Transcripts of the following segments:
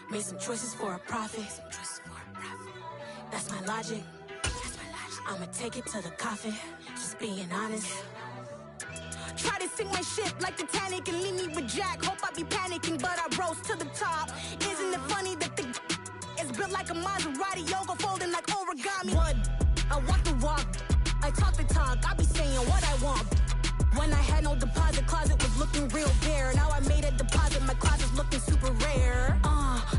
Made some choices for a profit. That's my logic. I'ma take it to the coffin. Just being honest. Try to sink my ship like Titanic and leave me with Jack. Hope I be panicking, but I rose to the top. Isn't it funny that the is built like a Maserati, yoga folding like origami? What? I walk the walk, I talk the talk. I be saying what I want. When I had no deposit, closet was looking real bare. Now I made a deposit, my closet's looking super rare.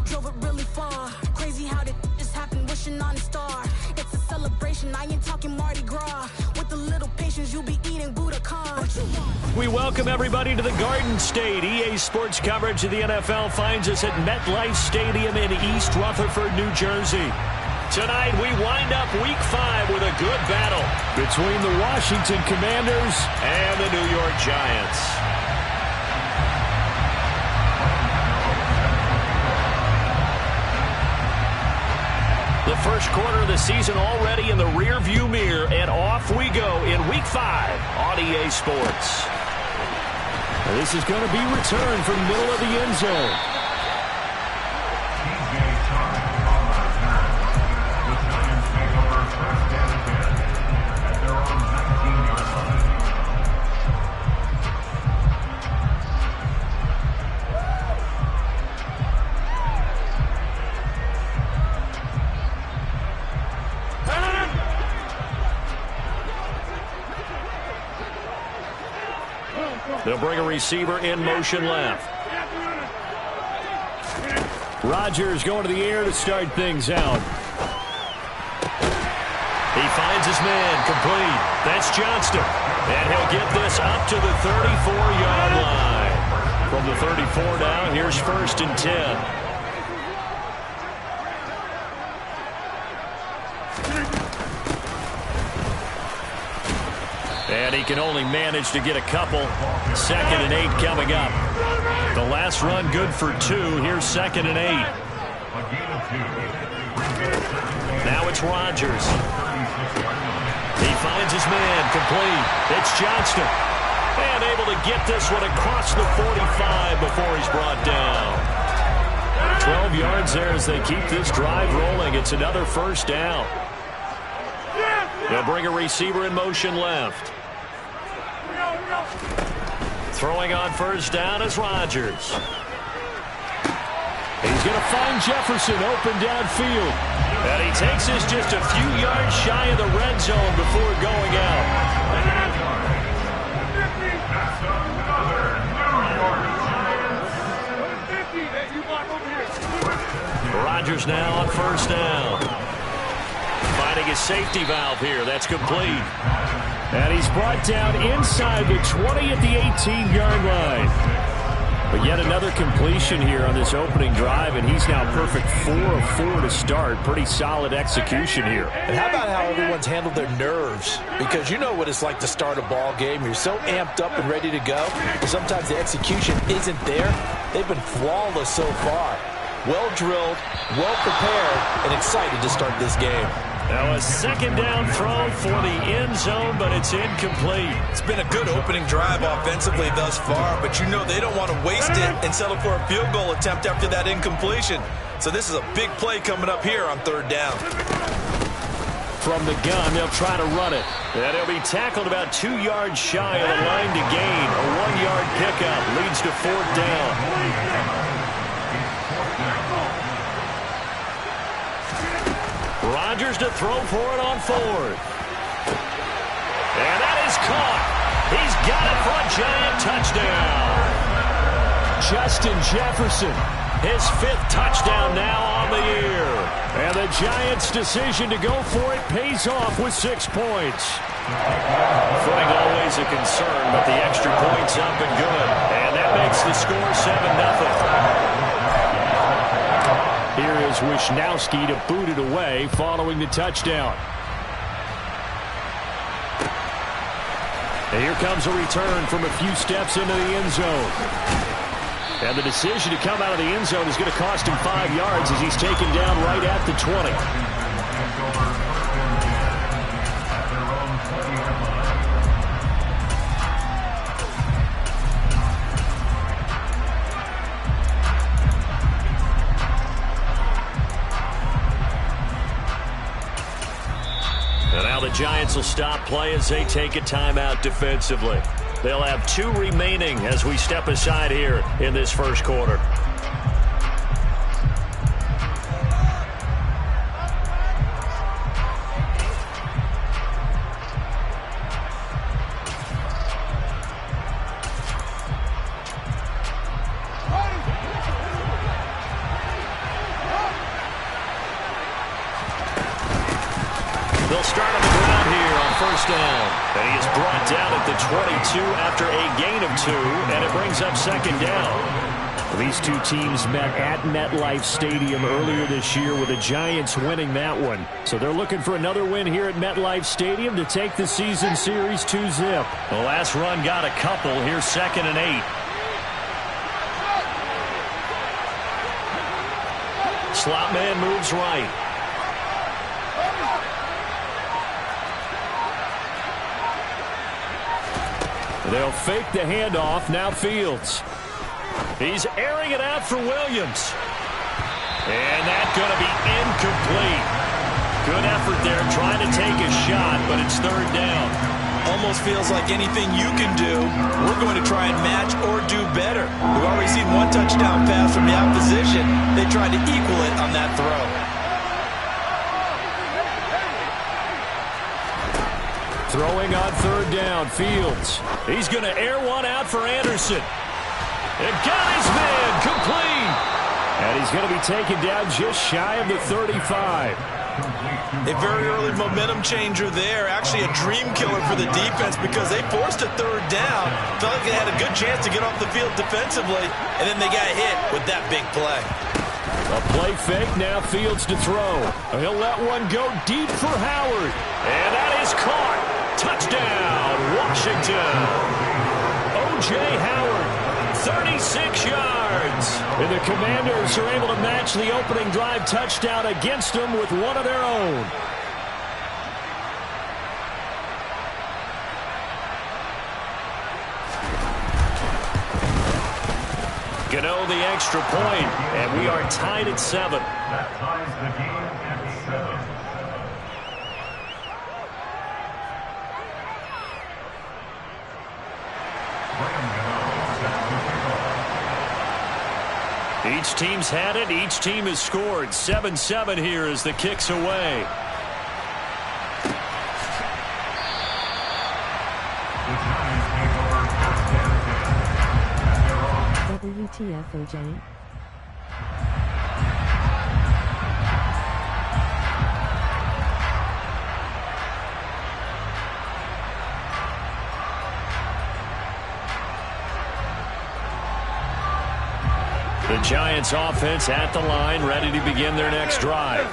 Drove it really far. Crazy how did just happen, wishing on a star. It's a celebration, I ain't talking Mardi Gras. With a little patience, you'll be eating Budokan. What you want? We welcome everybody to the Garden State. EA Sports coverage of the NFL finds us at MetLife Stadium in East Rutherford, New Jersey. Tonight, we wind up Week 5 with a good battle between the Washington Commanders and the New York Giants. The first quarter of the season already in the rearview mirror, and off we go in Week 5 on EA Sports. This is going to be returned from middle of the end zone. They'll bring a receiver in motion left. Rodgers going to the air to start things out. He finds his man, complete. That's Johnston. And he'll get this up to the 34-yard line. From the 34 down, here's 1st and 10. And he can only manage to get a couple. 2nd and 8 coming up. The last run good for 2. Here's 2nd and 8. Now it's Rodgers. He finds his man, complete. It's Johnston. And able to get this one across the 45 before he's brought down. 12 yards there as they keep this drive rolling. It's another 1st down. They'll bring a receiver in motion left. Throwing on 1st down is Rodgers. He's going to find Jefferson open downfield. And he takes this just a few yards shy of the red zone before going out. Rodgers now on 1st down. Finding his safety valve here. That's complete. And he's brought down inside the 20 at the 18-yard line. But yet another completion here on this opening drive, and he's now perfect 4 of 4 to start. Pretty solid execution here. And how about how everyone's handled their nerves? Because you know what it's like to start a ball game. You're so amped up and ready to go. And sometimes the execution isn't there. They've been flawless so far. Well drilled, well prepared, and excited to start this game. Now a 2nd down throw for the end zone, but it's incomplete. It's been a good opening drive offensively thus far, but you know they don't want to waste it and settle for a field goal attempt after that incompletion. So this is a big play coming up here on 3rd down. From the gun, they'll try to run it. And he'll be tackled about 2 yards shy of the line to gain. A 1-yard pickup leads to 4th down. Rodgers to throw for it on 4th. And that is caught. He's got it for a Giant touchdown. Justin Jefferson. His 5th touchdown now on the year. And the Giants' decision to go for it pays off with 6 points. Footing always a concern, but the extra point's up and good. And that makes the score 7-0. Here is Wisnowski to boot it away following the touchdown. And here comes a return from a few steps into the end zone. And the decision to come out of the end zone is going to cost him 5 yards as he's taken down right at the 20. Giants will stop play as they take a timeout defensively. They'll have 2 remaining as we step aside here in this first quarter. They'll start on the ground here on first down. And he is brought down at the 22 after a gain of 2, and it brings up second down. These two teams met at MetLife Stadium earlier this year with the Giants winning that one. So they're looking for another win here at MetLife Stadium to take the season series 2-zip. The last run got a couple. Here's 2nd and 8. Slot man moves right. They'll fake the handoff. Now Fields. He's airing it out for Williams. And that's going to be incomplete. Good effort there trying to take a shot, but it's 3rd down. Almost feels like anything you can do, we're going to try and match or do better. We've already seen 1 touchdown pass from the opposition. They tried to equal it on that throw. Throwing on 3rd down, Fields. He's going to air one out for Anderson. And got his man complete. And he's going to be taken down just shy of the 35. A very early momentum changer there. Actually a dream killer for the defense because they forced a 3rd down. Felt like they had a good chance to get off the field defensively, and then they got hit with that big play. A play fake, now Fields to throw. He'll let one go deep for Howard. And that is caught. Touchdown, Washington. O.J. Howard, 36 yards. And the Commanders are able to match the opening drive touchdown against them with one of their own. Gano the extra point, and we are tied at 7. That ties the game at 7. Each team's had it. Each team has scored. 7-7 here as the kick's away. WTF, OJ? The Giants offense at the line, ready to begin their next drive.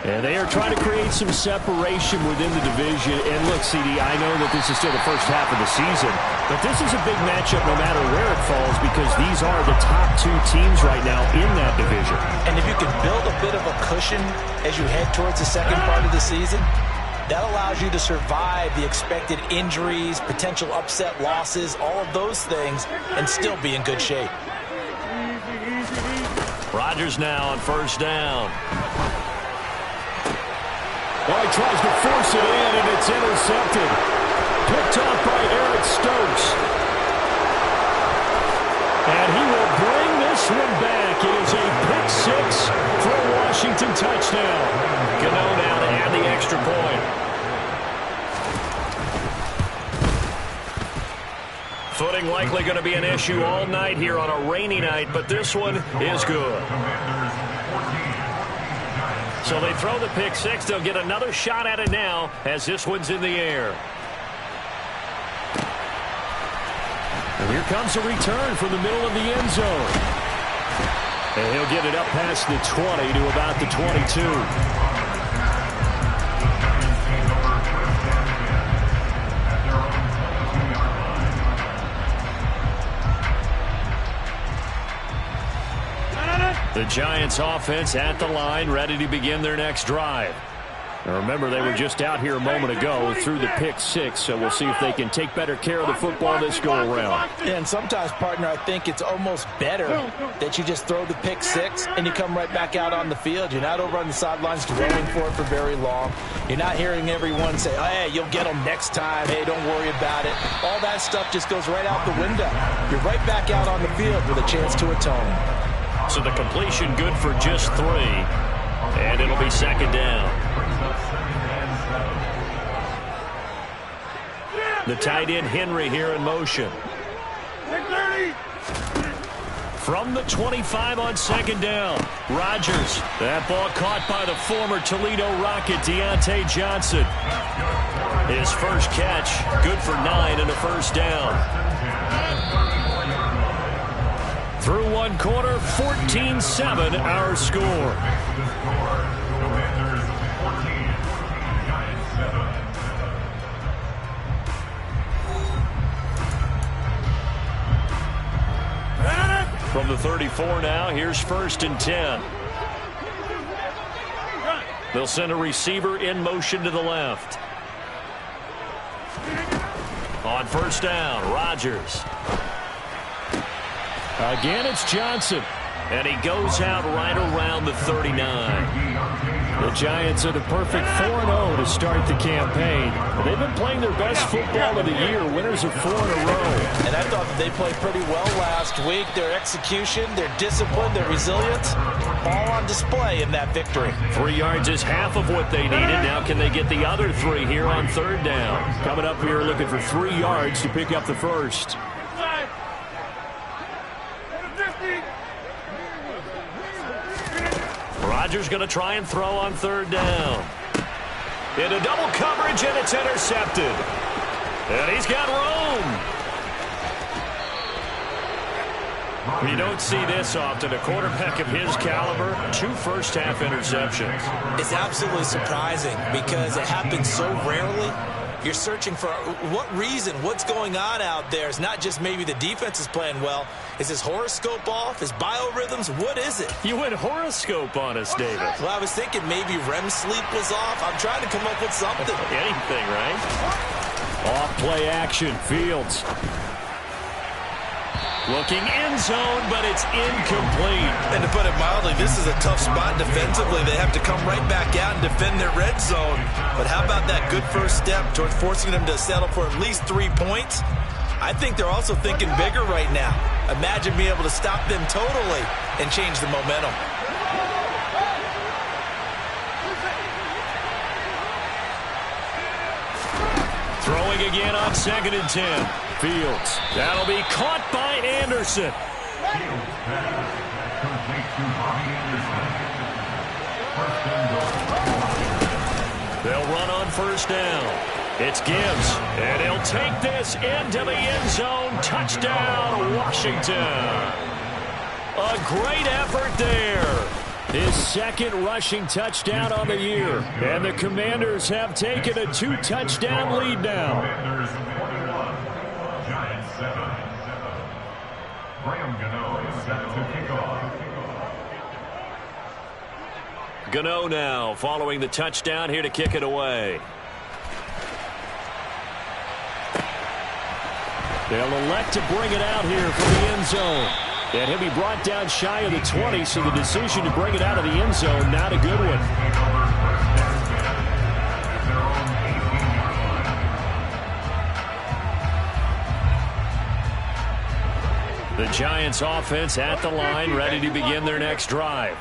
And they are trying to create some separation within the division. And look, CD, I know that this is still the first half of the season, but this is a big matchup no matter where it falls because these are the top 2 teams right now in that division. And if you can build a bit of a cushion as you head towards the second part of the season, that allows you to survive the expected injuries, potential upset losses, all of those things, and still be in good shape. Rodgers now on first down. Well, he tries to force it in, and it's intercepted. Picked off by Eric Stokes. And he will bring this one back. It is a pick-6 for a Washington touchdown. Gano now to add the extra point. Footing likely going to be an issue all night here on a rainy night, but this one is good. So they throw the pick-6. They'll get another shot at it now as this one's in the air. And here comes a return from the middle of the end zone. And he'll get it up past the 20 to about the 22. The Giants offense at the line, ready to begin their next drive. Remember, they were just out here a moment ago through the pick six, so we'll see if they can take better care of the football this go-around. And sometimes, partner, I think it's almost better that you just throw the pick six and you come right back out on the field. You're not over on the sidelines dwelling for it for very long. You're not hearing everyone say, oh, hey, you'll get them next time. Hey, don't worry about it. All that stuff just goes right out the window. You're right back out on the field with a chance to atone. So the completion good for just 3, and it'll be second down. The tight end Henry here in motion. From the 25 on second down, Rodgers. That ball caught by the former Toledo Rocket, Deontay Johnson. His first catch, good for 9 and a first down. Through one quarter, 14-7 our score. From the 34 now, here's 1st and 10. They'll send a receiver in motion to the left. On first down, Rodgers. Again, it's Johnson. And he goes out right around the 39. The Giants are the perfect 4-0 to start the campaign. They've been playing their best football of the year, winners of 4 in a row. And I thought that they played pretty well last week. Their execution, their discipline, their resilience, all on display in that victory. 3 yards is half of what they needed. Now can they get the other 3 here on third down? Coming up here looking for 3 yards to pick up the first. Rodgers going to try and throw on third down. Into double coverage, and it's intercepted. And he's got room. You don't see this often. A quarterback of his caliber, 2 first-half interceptions. It's absolutely surprising because it happens so rarely. You're searching for what reason, what's going on out there. It's not just maybe the defense is playing well. Is his horoscope off? His biorhythms? What is it? You went horoscope on us, David. Well, I was thinking maybe REM sleep was off. I'm trying to come up with something. Anything, right? Off play action, Fields. Looking end zone, but it's incomplete. And to put it mildly, this is a tough spot defensively. They have to come right back out and defend their red zone. But how about that good first step towards forcing them to settle for at least 3 points? I think they're also thinking bigger right now. Imagine being able to stop them totally and change the momentum. Throwing again on 2nd and 10. Fields. That'll be caught by Anderson. They'll run on first down. It's Gibbs, and he'll take this into the end zone. Touchdown, Washington. A great effort there. His 2nd rushing touchdown on the year. And the Commanders have taken a 2-touchdown lead now. Commanders 21, Giants 7. Graham Gano is set to kick off. Gano now following the touchdown here to kick it away. They'll elect to bring it out here from the end zone. And he'll be brought down shy of the 20, so the decision to bring it out of the end zone, not a good one. The Giants offense at the line, ready to begin their next drive.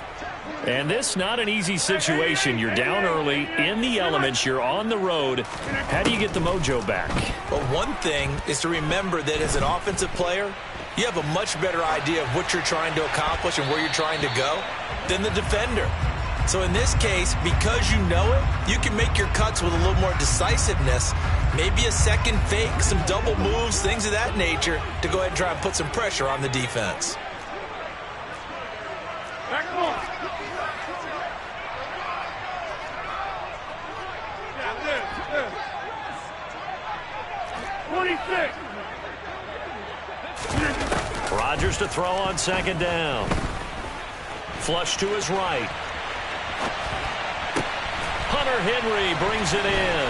And this not an easy situation. You're down early, in the elements, you're on the road. How do you get the mojo back? Well, one thing is to remember that as an offensive player, you have a much better idea of what you're trying to accomplish and where you're trying to go than the defender. So in this case, because you know it, you can make your cuts with a little more decisiveness. Maybe a second fake, some double moves, things of that nature to go ahead and try and put some pressure on the defense. Rodgers to throw on 2nd down. Flush to his right. Hunter Henry brings it in.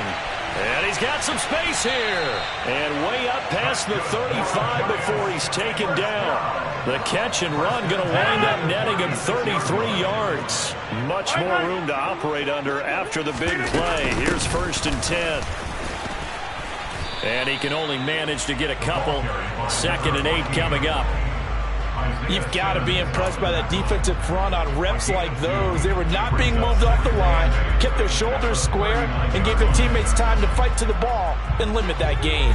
And he's got some space here. And way up past the 35 before he's taken down. The catch and run going to wind up netting him 33 yards. Much more room to operate under after the big play. Here's 1st and 10. And he can only manage to get a couple. 2nd and 8 coming up. You've got to be impressed by that defensive front on reps like those. They were not being moved off the line, kept their shoulders square, and gave their teammates time to fight to the ball and limit that gain.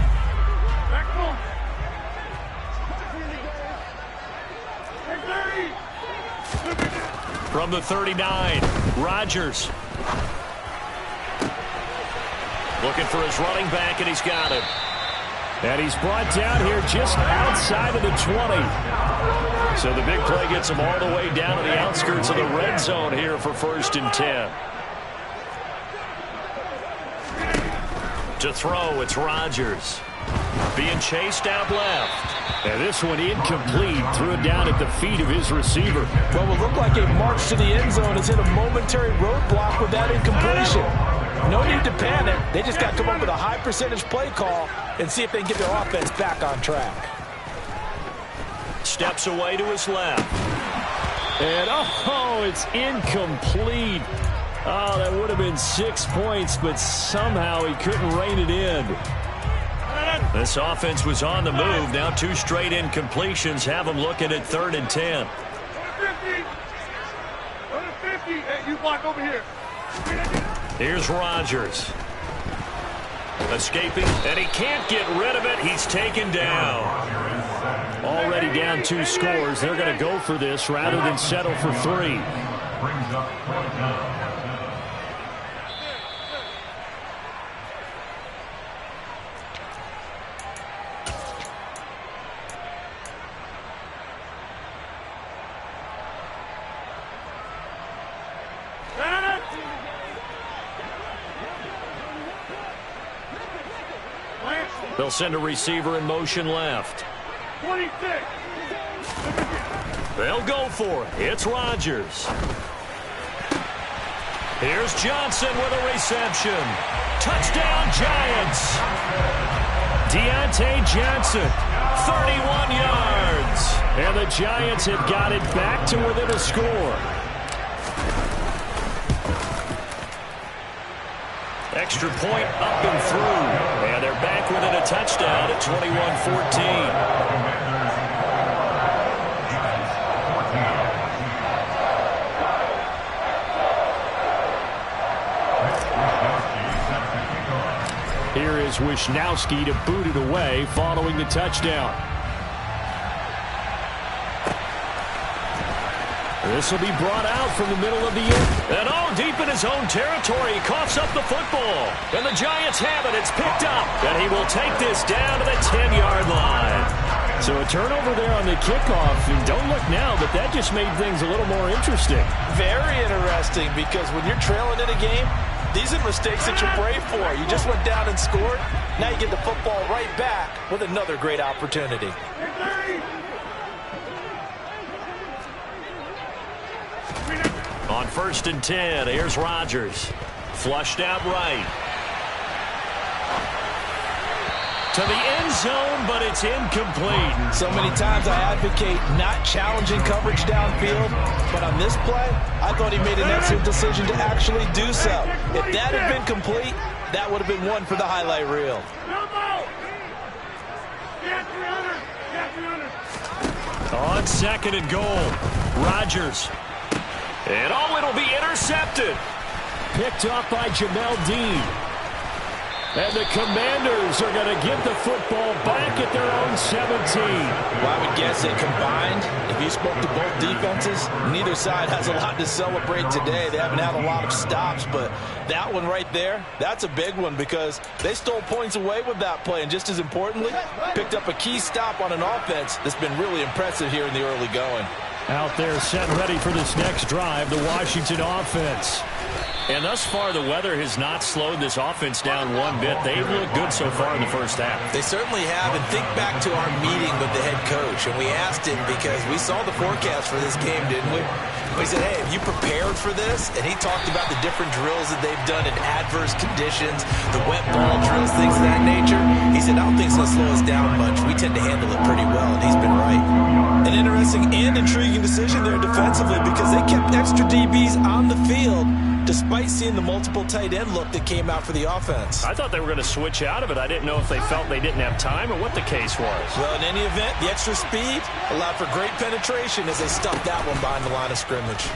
From the 39, Rodgers. Looking for his running back, and he's got him. And he's brought down here just outside of the 20. So the big play gets him all the way down to the outskirts of the red zone here for 1st and 10. To throw, it's Rodgers. Being chased out left. And this one incomplete. Threw it down at the feet of his receiver. Well, it looked like a march to the end zone has hit a momentary roadblock with that incompletion. No need to panic. They just got to come up with a high percentage play call and see if they can get their offense back on track. Steps away to his left. And, oh, it's incomplete. Oh, that would have been 6 points, but somehow he couldn't rein it in. This offense was on the move. Now 2 straight incompletions have them looking at 3rd and 10. 50. Hey, you block over here. Here's Rodgers. Escaping, and he can't get rid of it. He's taken down. Already down 2 scores. They're going to go for this rather than settle for 3. Brings up 4th down. They'll send a receiver in motion left. 26. They'll go for it. It's Rodgers. Here's Johnson with a reception. Touchdown, Giants. Deontay Johnson, 31 yards. And the Giants have got it back to within a score. Extra point up and through. And they're back within a touchdown at 21-14. Here is Wisnowski to boot it away following the touchdown. This will be brought out from the middle of the end. And deep in his own territory, he coughs up the football. And the Giants have it. It's picked up. And he will take this down to the 10-yard line. So a turnover there on the kickoff. And don't look now, but that just made things a little more interesting. Very interesting, because when you're trailing in a game, these are mistakes that you pray for. You just went down and scored. Now you get the football right back with another great opportunity. On 1st and 10, here's Rodgers. Flushed out right. To the end zone, but it's incomplete. So many times I advocate not challenging coverage downfield, but on this play, I thought he made an excellent decision to actually do so. If that had been complete, that would have been one for the highlight reel. On 2nd and goal, Rodgers. And it'll be intercepted. Picked up by Jamel Dean. And the Commanders are going to get the football back at their own 17. Well, I would guess they combined. If you spoke to both defenses, neither side has a lot to celebrate today. They haven't had a lot of stops, but that one right there, that's a big one, because they stole points away with that play. And just as importantly, picked up a key stop on an offense that's been really impressive here in the early going. Out there set ready for this next drive, the Washington offense. And thus far, the weather has not slowed this offense down one bit. They've looked good so far in the first half. They certainly have. And think back to our meeting with the head coach. And we asked him because we saw the forecast for this game, didn't we? We said, hey, have you prepared for this? And he talked about the different drills that they've done in adverse conditions, the wet ball drills, things of that nature. He said, I don't think it's going to slow us down much. We tend to handle it pretty well, and he's been right. An interesting and intriguing decision there defensively because they kept extra DBs on the field despite seeing the multiple tight end look that came out for the offense. I thought they were going to switch out of it. I didn't know if they felt they didn't have time or what the case was. Well, in any event, the extra speed allowed for great penetration as they stuffed that one behind the line of scrimmage.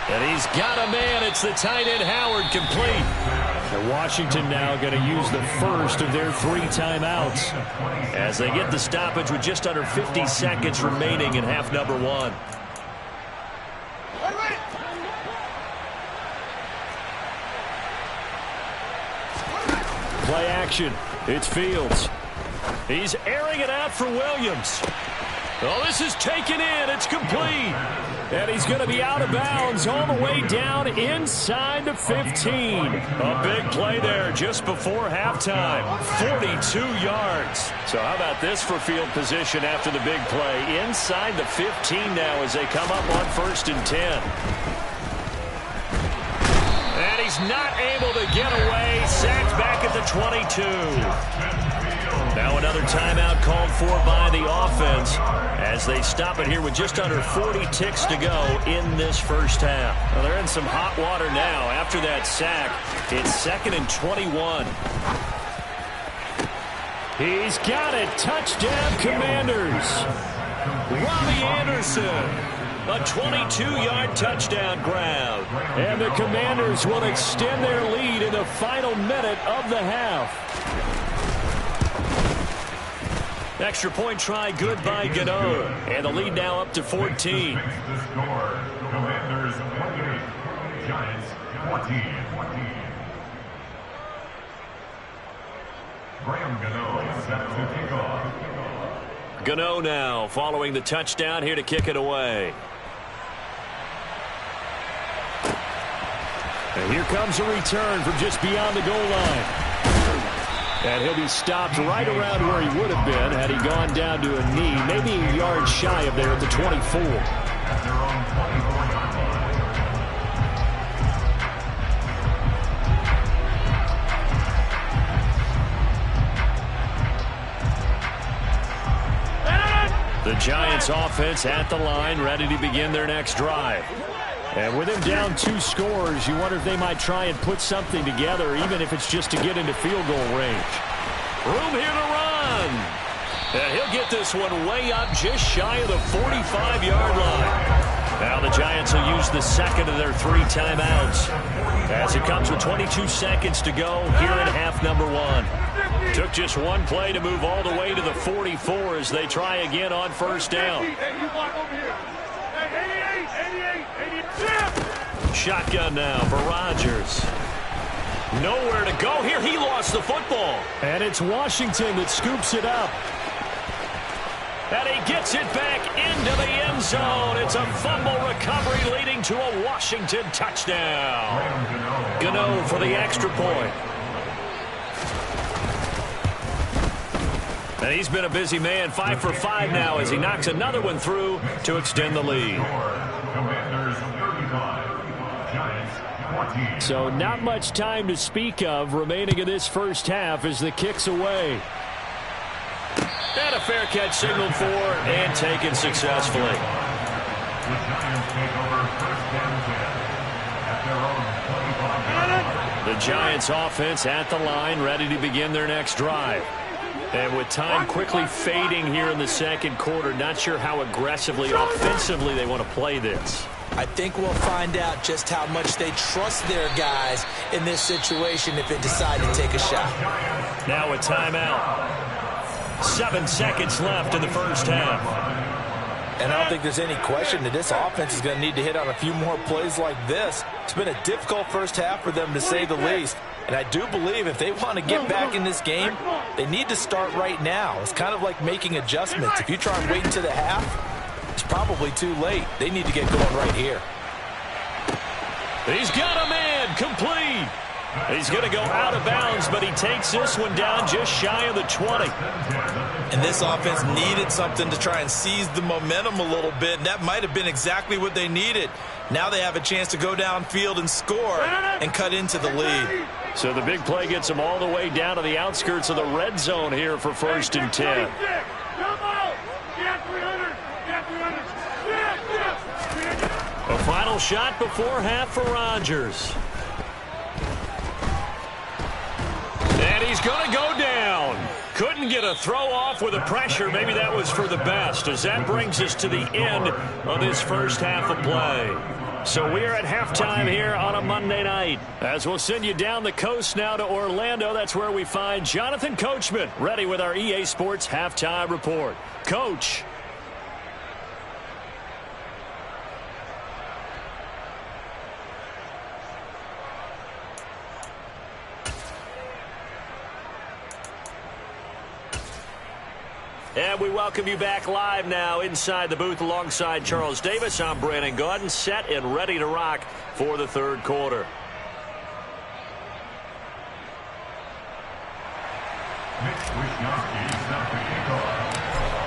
And he's got a man. It's the tight end Howard, complete. And Washington now going to use the first of their 3 timeouts as they get the stoppage with just under 50 seconds remaining in half number 1. Play action. It's Fields. He's airing it out for Williams. Oh, this is taken in. It's complete. And he's going to be out of bounds all the way down inside the 15. A big play there just before halftime. 42 yards. So how about this for field position after the big play? Inside the 15 now as they come up on 1st and 10. And he's not able to get away. Sacked back at the 22. Now another timeout called for by the offense as they stop it here with just under 40 ticks to go in this first half. Well, they're in some hot water now. After that sack, it's 2nd and 21. He's got it. Touchdown, Commanders. Robbie Anderson. A 22-yard touchdown grab. And the Commanders will extend their lead in the final minute of the half. Extra point try good by Gano. And the lead now up to 14. The score, Commanders 28, Giants 14. Graham Gano set to kick off. Gano now following the touchdown here to kick it away. And here comes a return from just beyond the goal line. And he'll be stopped right around where he would have been had he gone down to a knee, maybe a yard shy of there at the 24. The Giants offense at the line, ready to begin their next drive. And with him down 2 scores, you wonder if they might try and put something together, even if it's just to get into field goal range. Room here to run. And he'll get this one way up just shy of the 45-yard line. Now the Giants will use the second of their 3 timeouts as it comes with 22 seconds to go here in half number 1. Took just one play to move all the way to the 44 as they try again on first down. Shotgun now for Rodgers. Nowhere to go here. He lost the football. And it's Washington that scoops it up. And he gets it back into the end zone. It's a fumble recovery leading to a Washington touchdown. Gano for the extra point. And he's been a busy man, 5 for 5 now as he knocks another one through to extend the lead. So not much time to speak of remaining in this first half as the kick's away. And a fair catch signaled for and taken successfully. The Giants offense at the line, ready to begin their next drive. And with time quickly fading here in the second quarter, not sure how aggressively, offensively they want to play this. I think we'll find out just how much they trust their guys in this situation if they decide to take a shot. Now a timeout. 7 seconds left in the first half. And I don't think there's any question that this offense is going to need to hit on a few more plays like this. It's been a difficult first half for them, to say the least. And I do believe if they want to get back in this game, they need to start right now. It's kind of like making adjustments. If you try and wait until the half, it's probably too late. They need to get going right here. He's got a man, complete. He's going to go out of bounds, but he takes this one down just shy of the 20. And this offense needed something to try and seize the momentum a little bit, and that might have been exactly what they needed. Now they have a chance to go downfield and score and cut into the lead. So the big play gets them all the way down to the outskirts of the red zone here for 1st and 10. A final shot before half for Rodgers. And he's going to go down. Couldn't get a throw off with the pressure. Maybe that was for the best, as that brings us to the end of this first half of play. So we're at halftime here on a Monday night. As we'll send you down the coast now to Orlando, that's where we find Jonathan Coachman, ready with our EA Sports halftime report. Coach. And we welcome you back live now inside the booth alongside Charles Davis. I'm Brandon Gaudin, set and ready to rock for the third quarter.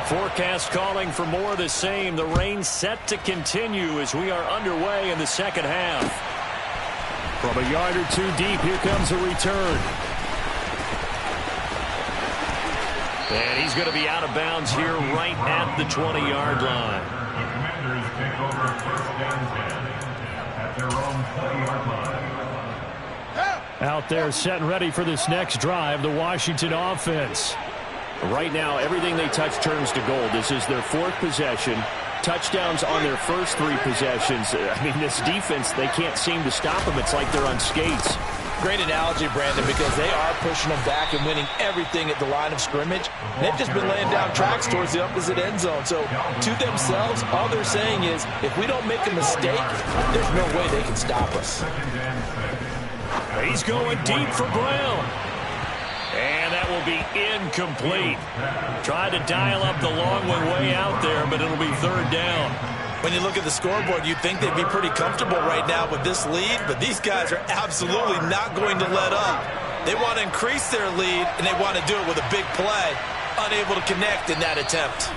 Forecast calling for more of the same. The rain set to continue as we are underway in the second half. From a yard or two deep, here comes a return. And he's going to be out of bounds here right at the 20-yard line. The Commanders take over 1st and 10 at their own 20-yard line. Out there set and ready for this next drive, the Washington offense. Right now, everything they touch turns to gold. This is their 4th possession. Touchdowns on their first 3 possessions. I mean, this defense, they can't seem to stop them. It's like they're on skates. Great analogy, Brandon, because they are pushing them back and winning everything at the line of scrimmage. They've just been laying down tracks towards the opposite end zone. So to themselves, all they're saying is, if we don't make a mistake, there's no way they can stop us. He's going deep for Brown. And that will be incomplete. Tried to dial up the long one way out there, but it'll be 3rd down. When you look at the scoreboard, you'd think they'd be pretty comfortable right now with this lead, but these guys are absolutely not going to let up. They want to increase their lead, and they want to do it with a big play. Unable to connect in that attempt.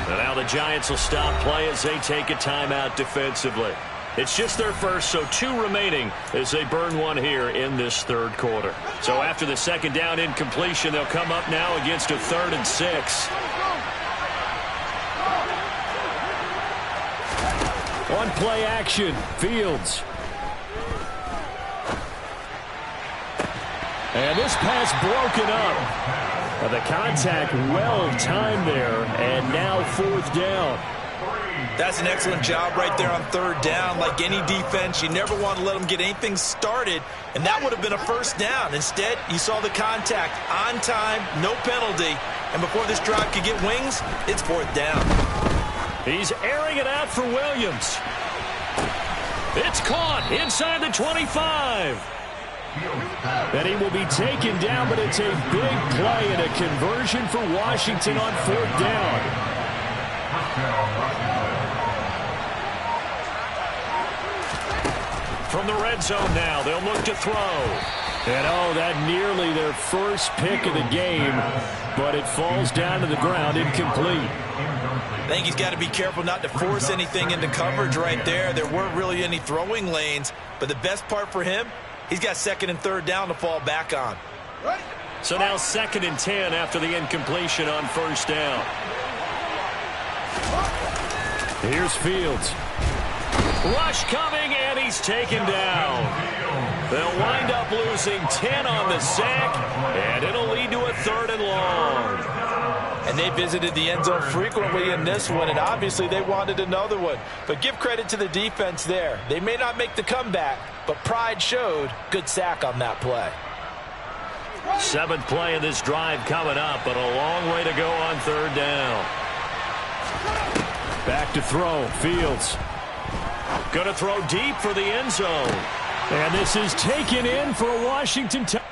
And now the Giants will stop play as they take a timeout defensively. It's just their first, so 2 remaining as they burn one here in this third quarter. So after the second down incompletion, they'll come up now against a 3rd and 6. On play action, Fields. And this pass broken up. The contact well timed there, and now 4th down. That's an excellent job right there on 3rd down. Like any defense, you never want to let them get anything started, and that would have been a 1st down. Instead, you saw the contact on time, no penalty, and before this drive could get wings, it's 4th down. He's airing it out for Williams. It's caught inside the 25. And he will be taken down, but it's a big play and a conversion for Washington on 4th down. From the red zone now, they'll look to throw. And that nearly their first pick of the game, but it falls down to the ground incomplete. I think he's got to be careful not to force anything into coverage right there. There weren't really any throwing lanes, but the best part for him, he's got 2nd and 3rd down to fall back on. So now 2nd and 10 after the incompletion on 1st down. Here's Fields. Rush coming, and he's taken down. They'll wind up losing 10 on the sack, and it'll lead to a 3rd and long. And they visited the end zone frequently in this one, and obviously they wanted another one. But give credit to the defense there. They may not make the comeback, but pride showed. Good sack on that play. 7th play of this drive coming up, but a long way to go on 3rd down. Back to throw, Fields. Going to throw deep for the end zone. And this is taken in for a Washington touchdown.